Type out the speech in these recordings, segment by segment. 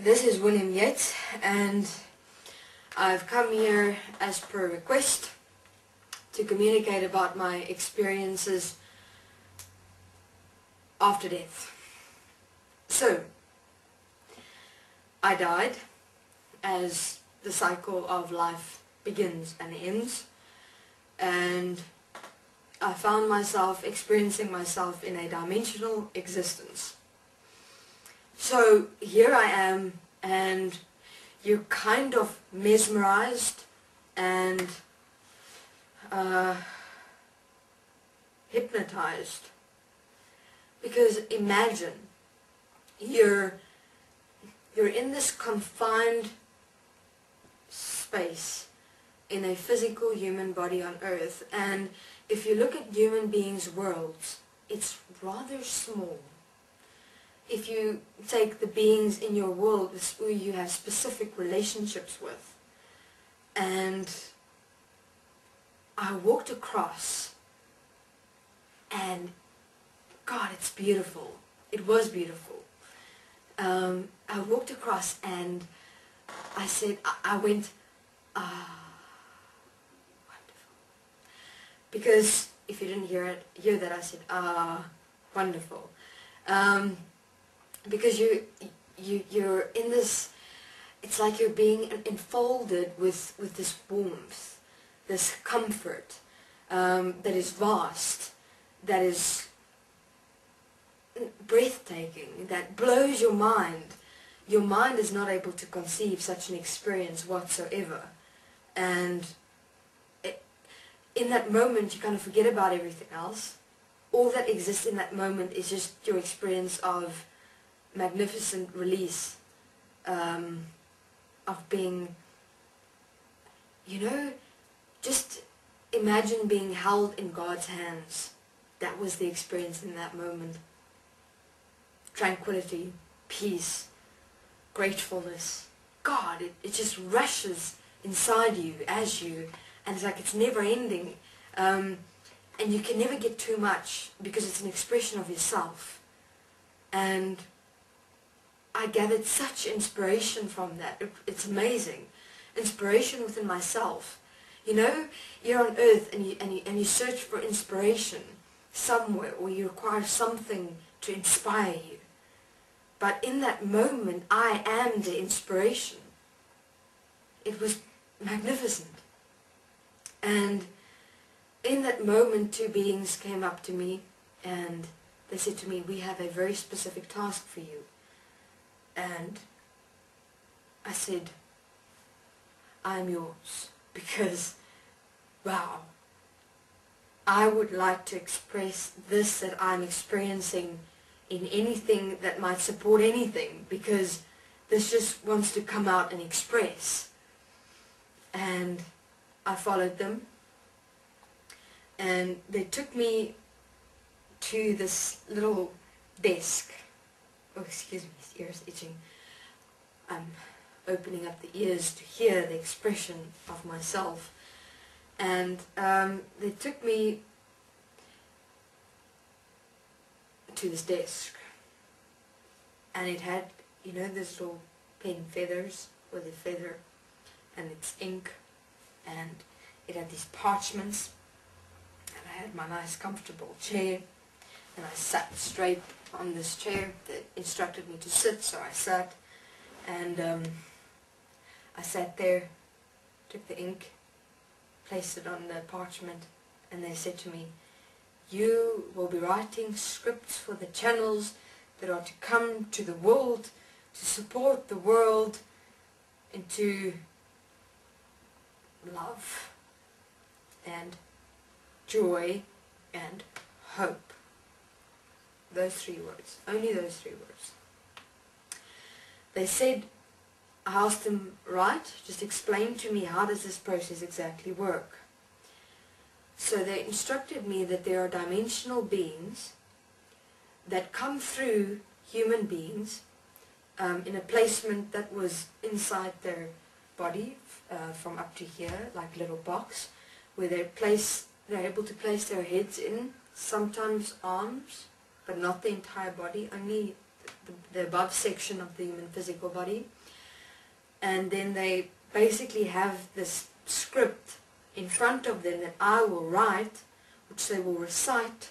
This is Butler Yeats, and I've come here as per request to communicate about my experiences after death. So, I died as the cycle of life begins and ends, and I found myself experiencing myself in a dimensional existence. So here I am, and you're kind of mesmerized and hypnotized, because imagine you're in this confined space in a physical human body on earth, and if you look at human beings' worlds, it's rather small. If you take the beings in your world who you have specific relationships with, and I walked across, and God, it's beautiful. It was beautiful. I walked across and I said, I went, wonderful. Because if you didn't hear that, I said, wonderful. Because you're in this, it's like you're being enfolded with this warmth, this comfort that is vast, that is breathtaking, that blows your mind. Your mind is not able to conceive such an experience whatsoever. And in that moment you kind of forget about everything else. All that exists in that moment is just your experience of magnificent release, of being, just imagine being held in God's hands. That was the experience in that moment. Tranquility, peace, gratefulness. God, it just rushes inside you, as you, and it's like it's never ending. And you can never get too much, because it's an expression of yourself. And I gathered such inspiration from that. It's amazing. Inspiration within myself. You're on earth and you search for inspiration somewhere, or you require something to inspire you. But in that moment, I am the inspiration. It was magnificent. And in that moment, two beings came up to me and they said to me, "We have a very specific task for you." And I said, "I'm yours," because, wow, I would like to express this that I'm experiencing in anything that might support anything, because this just wants to come out and express. And I followed them, and they took me to this little desk. Oh, excuse me, his ear's itching. I'm opening up the ears to hear the expression of myself. And they took me to this desk. And it had, this little pen feathers with a feather, and it's ink, and it had these parchments. And I had my nice comfortable chair, and I sat straight on this chair. They instructed me to sit, so I sat, and I sat there, took the ink, placed it on the parchment, and they said to me, "You will be writing scripts for the channels that are to come to the world, to support the world into love and joy and hope." Those 3 words. Only those 3 words. They said, I asked them, "Right, just explain to me, how does this process exactly work?" So they instructed me that there are dimensional beings that come through human beings in a placement that was inside their body, from up to here, like a little box, where they're able to place their heads in, sometimes arms, but not the entire body, only the above section of the human physical body. and then they basically have this script in front of them that I will write, which they will recite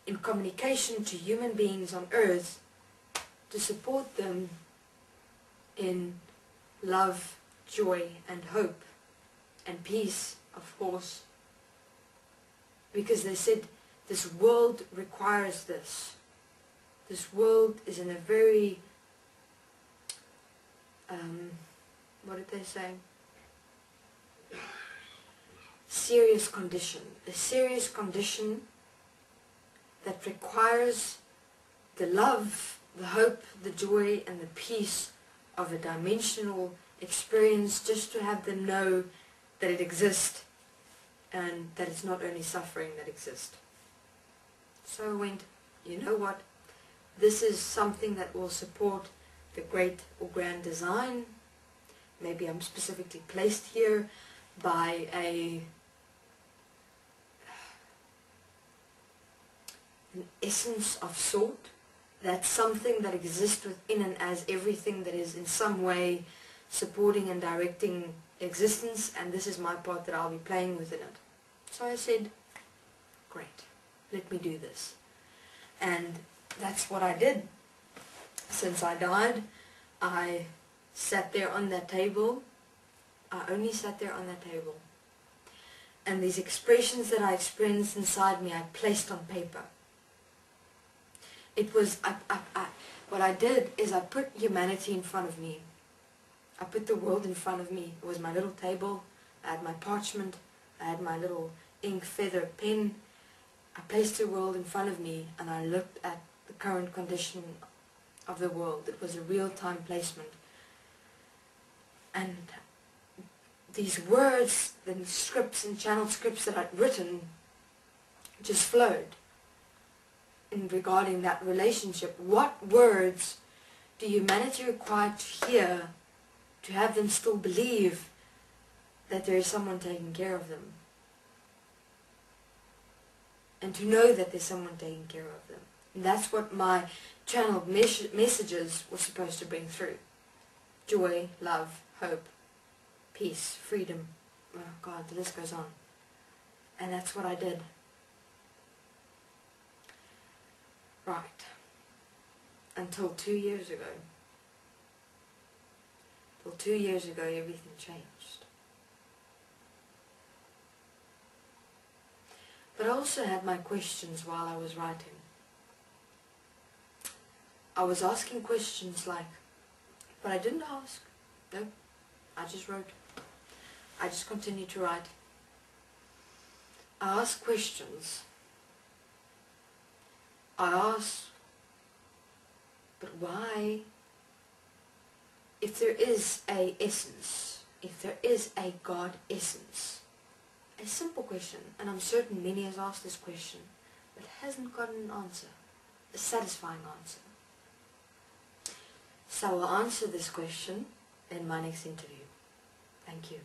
in communication to human beings on earth to support them in love, joy and hope and peace, of course, because they said this world requires this. This world is in a very what did they say? Serious condition. A serious condition that requires the love, the hope, the joy and the peace of a dimensional experience, just to have them know that it exists and that it's not only suffering that exists. So I went, you know what? This is something that will support the great or grand design. Maybe I'm specifically placed here by an essence of sort. That's something that exists within and as everything that is in some way supporting and directing existence, and this is my part that I'll be playing within it. So I said, great, let me do this. And that's what I did. Since I died, I sat there on that table. I only sat there on that table. And these expressions that I experienced inside me, I placed on paper. It was, what I did is I put humanity in front of me. I put the world in front of me. It was my little table. I had my parchment. I had my little ink feather pen. I placed the world in front of me and I looked at the current condition of the world. It was a real-time placement. And these words and scripts and channeled scripts that I'd written just flowed in regarding that relationship. What words do humanity require to hear to have them still believe that there is someone taking care of them? And to know that there's someone taking care of them. And that's what my channeled messages were supposed to bring through. Joy, love, hope, peace, freedom. Oh God, the list goes on. And that's what I did. Right. Until 2 years ago. Till 2 years ago, everything changed. But I also had my questions while I was writing. I was asking questions like, but I didn't ask. No, I just wrote. I just continued to write. I asked questions. I asked, but why? If there is a essence, if there is a God essence, a simple question, and I'm certain many has asked this question, but hasn't gotten an answer, a satisfying answer. So I'll answer this question in my next interview. Thank you.